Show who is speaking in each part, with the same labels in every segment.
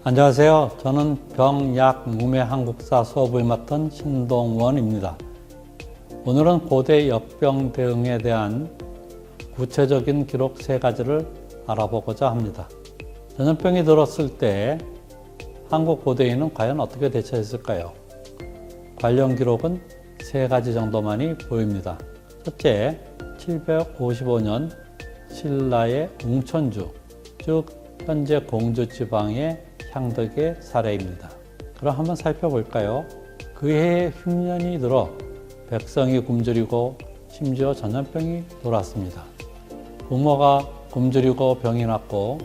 Speaker 1: 안녕하세요. 저는 병약 무매 한국사 수업을 맡은 신동원입니다. 오늘은 고대 역병 대응에 대한 구체적인 기록 3가지를 알아보고자 합니다. 전염병이 들었을 때 한국 고대인은 과연 어떻게 대처했을까요? 관련 기록은 3가지 정도만이 보입니다. 첫째, 755년 신라의 웅천주, 즉 현재 공주 지방의 향덕의 사례입니다. 그럼 한번 살펴볼까요? 그해에 흉년이 들어 백성이 굶주리고 심지어 전염병이 돌았습니다. 부모가 굶주리고 병이 났고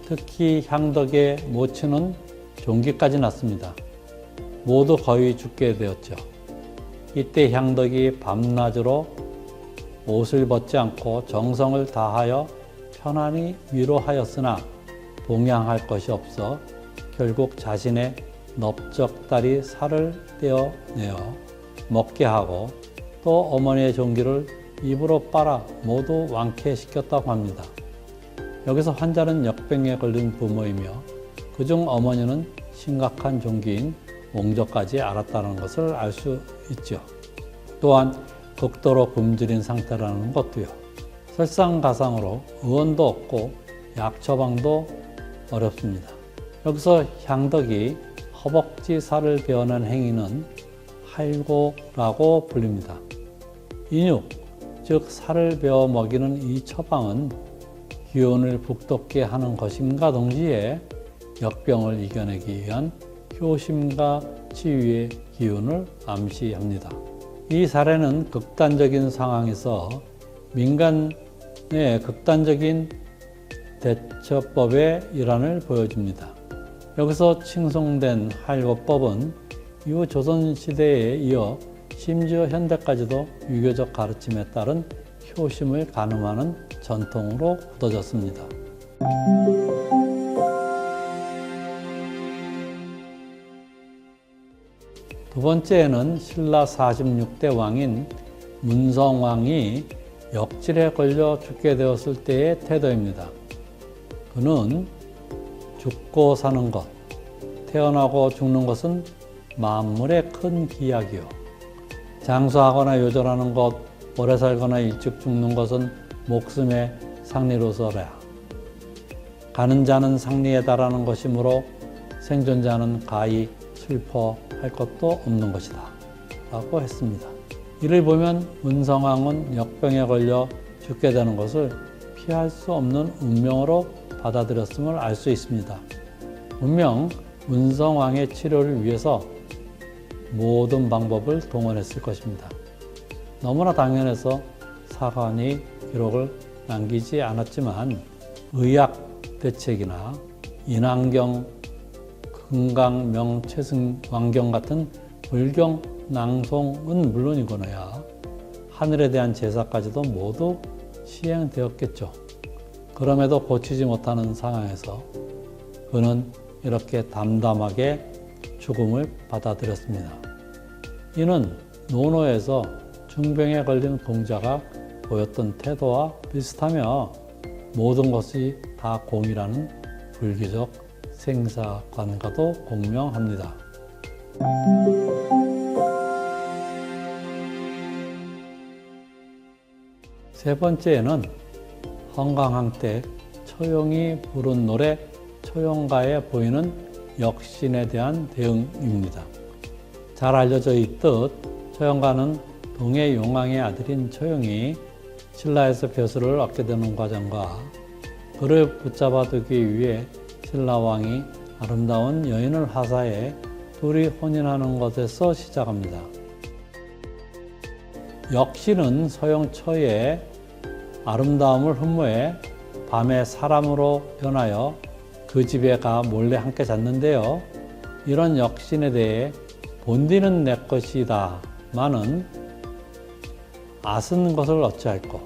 Speaker 1: 특히 향덕의 모친은 종기까지 났습니다. 모두 거의 죽게 되었죠. 이때 향덕이 밤낮으로 옷을 벗지 않고 정성을 다하여 편안히 위로하였으나 봉양할 것이 없어 결국 자신의 넓적다리 살을 떼어내어 먹게 하고 또 어머니의 종기를 입으로 빨아 모두 완쾌시켰다고 합니다. 여기서 환자는 역병에 걸린 부모이며 그중 어머니는 심각한 종기인 몽저까지 앓았다는 것을 알 수 있죠. 또한 극도로 굶주린 상태라는 것도요. 설상가상으로 의원도 없고 약 처방도 어렵습니다. 여기서 향덕이 허벅지 살을 베어낸 행위는 할고라고 불립니다. 인육, 즉 살을 베어 먹이는 이 처방은 기운을 북돋게 하는 것임과 동시에 역병을 이겨내기 위한 효심과 치유의 기운을 암시합니다. 이 사례는 극단적인 상황에서 민간의 극단적인 대처법의 일환을 보여줍니다. 여기서 칭송된 할고법은 이후 조선시대에 이어 심지어 현대까지도 유교적 가르침에 따른 효심을 가늠하는 전통으로 굳어졌습니다. 두 번째는 신라 46대 왕인 문성왕이 역질에 걸려 죽게 되었을 때의 태도입니다. 그는 죽고 사는 것, 태어나고 죽는 것은 만물의 큰 기약이요. 장수하거나 요절하는 것, 오래 살거나 일찍 죽는 것은 목숨의 상리로서라. 가는 자는 상리에 달하는 것이므로 생존자는 가히 슬퍼할 것도 없는 것이다. 라고 했습니다. 이를 보면 문성왕은 역병에 걸려 죽게 되는 것을 피할 수 없는 운명으로 받아들였음을 알 수 있습니다. 분명 문성왕의 치료를 위해서 모든 방법을 동원했을 것입니다. 너무나 당연해서 사관이 기록을 남기지 않았지만 의학 대책이나 인왕경, 금강명, 최승왕경 같은 불경 낭송은 물론이거니와 하늘에 대한 제사까지도 모두 시행되었겠죠. 그럼에도 고치지 못하는 상황에서 그는 이렇게 담담하게 죽음을 받아들였습니다. 이는 노노에서 중병에 걸린 공자가 보였던 태도와 비슷하며 모든 것이 다 공이라는 불교적 생사관과도 공명합니다. 세 번째는 헌강항 때 처용이 부른 노래 처용가에 보이는 역신에 대한 대응입니다. 잘 알려져 있듯 처용가는 동해 용왕의 아들인 처용이 신라에서 벼슬을 얻게 되는 과정과 그를 붙잡아두기 위해 신라왕이 아름다운 여인을 하사해 둘이 혼인하는 것에서 시작합니다. 역신은 서용처의 아름다움을 흠모해 밤에 사람으로 변하여 그 집에 가 몰래 함께 잤는데요. 이런 역신에 대해 본디는 내 것이다 마는 아슨 것을 어찌할꼬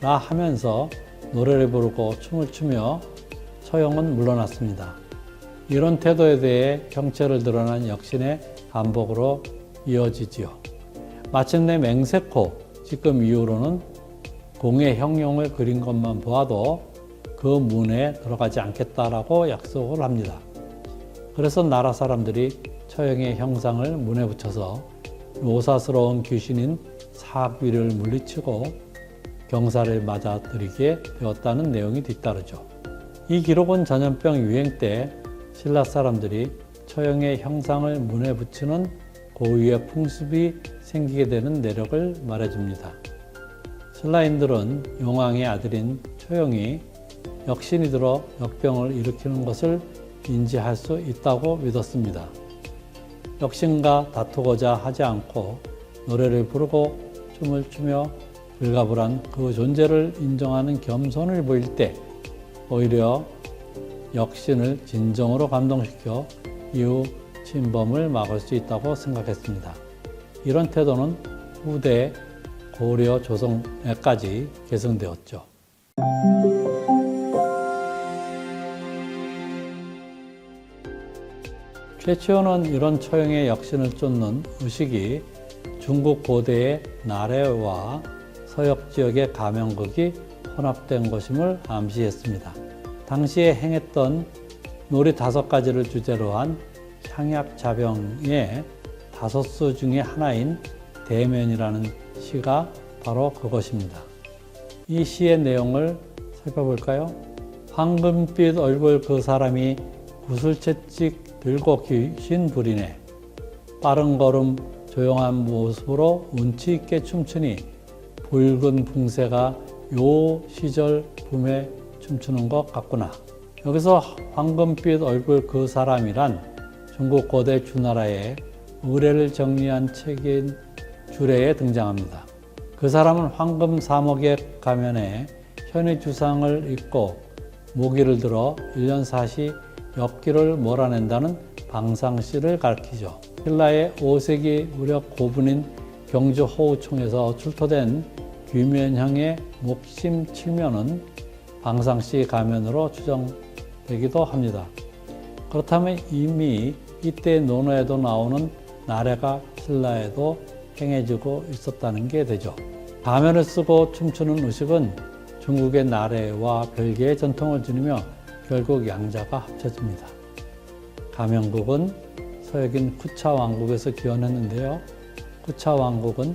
Speaker 1: 라 하면서 노래를 부르고 춤을 추며 처용은 물러났습니다. 이런 태도에 대해 형체를 드러난 역신의 반복으로 이어지지요. 마침내 맹세코 지금 이후로는 공의 형용을 그린 것만 보아도 그 문에 들어가지 않겠다라고 약속을 합니다. 그래서 나라 사람들이 처형의 형상을 문에 붙여서 요사스러운 귀신인 사귀를 물리치고 경사를 맞아들이게 되었다는 내용이 뒤따르죠. 이 기록은 전염병 유행 때 신라 사람들이 처형의 형상을 문에 붙이는 고유의 풍습이 생기게 되는 내력을 말해줍니다. 신라인들은 용왕의 아들인 처형이 역신이 들어 역병을 일으키는 것을 인지할 수 있다고 믿었습니다. 역신과 다투고자 하지 않고 노래를 부르고 춤을 추며 불가불한 그 존재를 인정하는 겸손을 보일 때 오히려 역신을 진정으로 감동시켜 이후 침범을 막을 수 있다고 생각했습니다. 이런 태도는 후대 고려 조선에까지 계승되었죠. 최치원은 이런 처형의 역신을 쫓는 의식이 중국 고대의 나래와 서역 지역의 가면극이 혼합된 것임을 암시했습니다. 당시에 행했던 놀이 5가지를 주제로 한 향약자병의 5수 중에 하나인 대면이라는 시가 바로 그것입니다. 이 시의 내용을 살펴볼까요? 황금빛 얼굴 그 사람이 구슬채찍 들고 귀신 부리네. 빠른 걸음 조용한 모습으로 운치 있게 춤추니 붉은 붕새가 요 시절 봄에 춤추는 것 같구나. 여기서 황금빛 얼굴 그 사람이란 중국 고대 주나라의 의례를 정리한 책인 주례에 등장합니다. 그 사람은 황금 사목의 가면에 현의 주상을 입고 모기를 들어 1년 사시 엽기를 몰아낸다는 방상시를 가리키죠. 신라의 5세기 무렵 고분인 경주 호우총에서 출토된 귀면형의 목심 칠면은 방상시 가면으로 추정되기도 합니다. 그렇다면 이미 이때 논어에도 나오는 나래가 신라에도 행해지고 있었다는 게 되죠. 가면을 쓰고 춤추는 의식은 중국의 나래와 별개의 전통을 지니며 결국 양자가 합쳐집니다. 가면국은 서역인 쿠차 왕국에서 기원했는데요. 쿠차 왕국은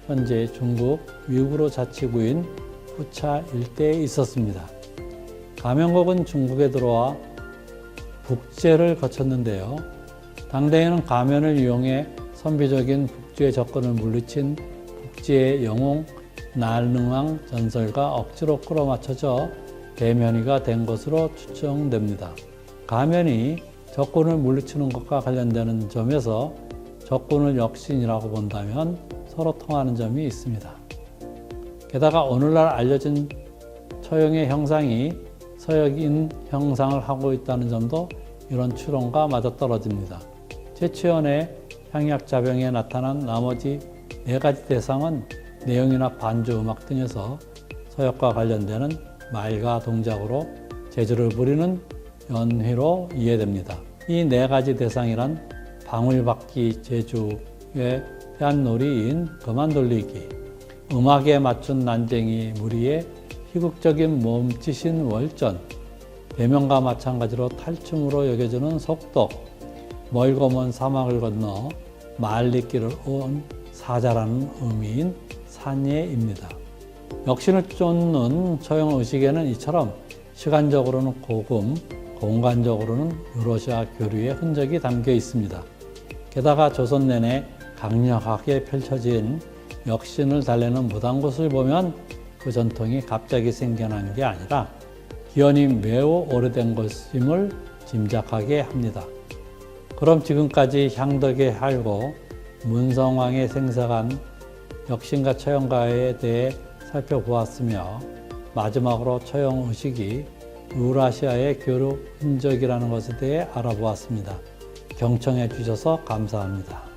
Speaker 1: 현재 중국 위구르 자치구인 쿠차 일대에 있었습니다. 가면국은 중국에 들어와 북제를 거쳤는데요. 당대에는 가면을 이용해 선비적인 북주의 접근을 물리친 북지의 영웅 날릉왕 전설과 억지로 끌어맞춰져 대면이가 된 것으로 추정됩니다. 가면이 적군을 물리치는 것과 관련되는 점에서 적군을 역신이라고 본다면 서로 통하는 점이 있습니다. 게다가 오늘날 알려진 처형의 형상이 서역인 형상을 하고 있다는 점도 이런 추론과 맞아떨어집니다. 최치원의 향약자병에 나타난 나머지 4가지 대상은 내용이나 반주 음악 등에서 서역과 관련되는 말과 동작으로 재주를 부리는 연휘로 이해됩니다. 이 4가지 대상이란 방울받기 재주에 대한 놀이인 그만돌리기, 음악에 맞춘 난쟁이 무리의 희극적인 몸짓인 월전, 대면과 마찬가지로 탈춤으로 여겨지는 속독, 멀고 먼 사막을 건너 말리길을 온 사자라는 의미인 산예입니다. 역신을 쫓는 처형의식에는 이처럼 시간적으로는 고금, 공간적으로는 유러시아 교류의 흔적이 담겨 있습니다. 게다가 조선 내내 강력하게 펼쳐진 역신을 달래는 무당굿을 보면 그 전통이 갑자기 생겨난 게 아니라 기원이 매우 오래된 것임을 짐작하게 합니다. 그럼 지금까지 향덕에 할고 문성왕에 생사한 역신과 처형가에 대해 살펴보았으며 마지막으로 처형의식이 유라시아의 교류 흔적이라는 것에 대해 알아보았습니다. 경청해 주셔서 감사합니다.